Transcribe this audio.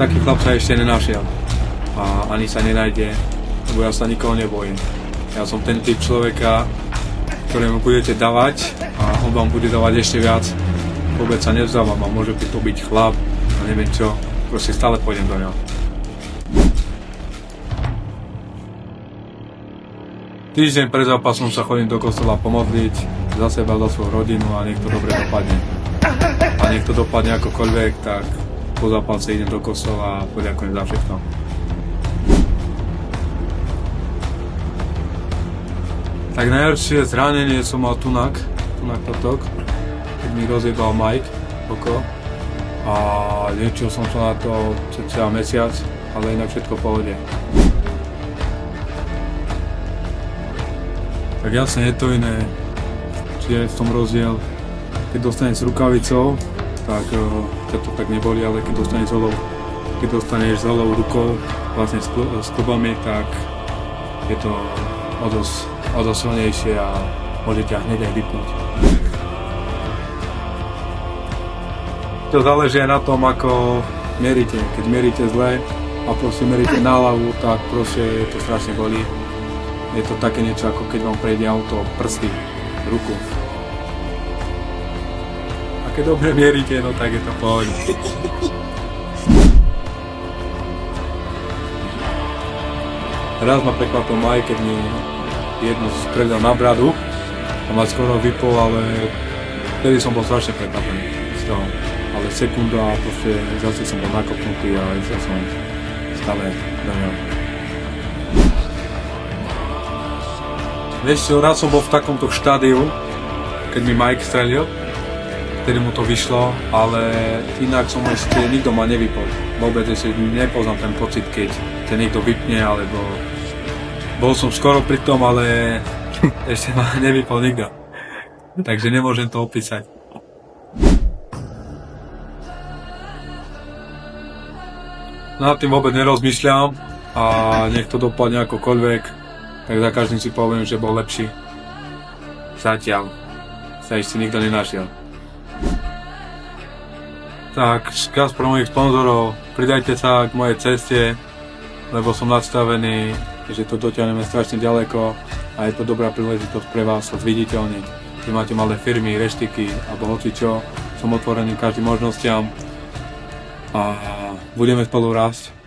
taký chlap sa ešte nenašiel a ani sa nenájde, lebo ja sa nikoho nebojím. Ja som ten typ človeka, ktorému budete dávať a on vám bude dávať ešte viac. Vôbec sa nevzdávam a môže to byť chlap a neviem čo, proste stále pôjdem do ňa. Týždeň pred zápasom sa chodím do kostola pomodliť za seba, za svoju rodinu a nech to dobre dopadne. A nech to dopadne akokoľvek, tak po zápase idem do kostola a poďakujem za všetko. Tak najhoršie zranenie som mal tunak totok, keď mi rozjebal Mike oko a liečil som sa na to cca mesiac, ale inak všetko v pohode. Tak jasne je to iné, čiže v tom rozdiel, keď dostaneš s rukavicou, tak ťa to tak neboli, ale keď dostaneš s holou rukou, vlastne s klubami, tak je to o dosť silnejšie a môže ťa hneď aj vypnúť. To záleží aj na tom, ako mierite. Keď mierite zle a proste mierite na hlavu, tak proste to strašne bolí. Je to také niečo, ako keď vám prejde auto prsty, ruku. A keď dobre mierite, no tak je to v pohode. Raz ma prekvapil Mike, keď mi jednu strelil na bradu a ma skoro vypol, ale vtedy som bol strašne prekvapený z toho. Ale sekundu a proste zase som bol nakopnutý a išiel som stále do neho. Vieš čo, raz som bol v takomto štádiu, keď mi Mike strelil, vtedy mu to vyšlo, ale inak som ešte, nikto ma nevypol. Vôbec ešte nepoznám ten pocit, keď ťa niekto vypne, alebo bol som skoro pri tom, ale ešte ma nevypol nikto. Takže nemôžem to opísať. Nad tým vôbec nerozmýšľam a nech to dopadne akokoľvek. Tak za každým si poviem, že bol lepší. Zatiaľ sa ešte nikto nenašiel. Tak, skaz pro mojich sponzorov, pridajte sa k mojej ceste, lebo som nastavený, že to dotiahneme strašne ďaleko a je to dobrá príležitosť pre vás sa zviditeľniť. Keď máte malé firmy, reštiky alebo hocičo, som otvorený každým možnostiam a budeme spolu rásť.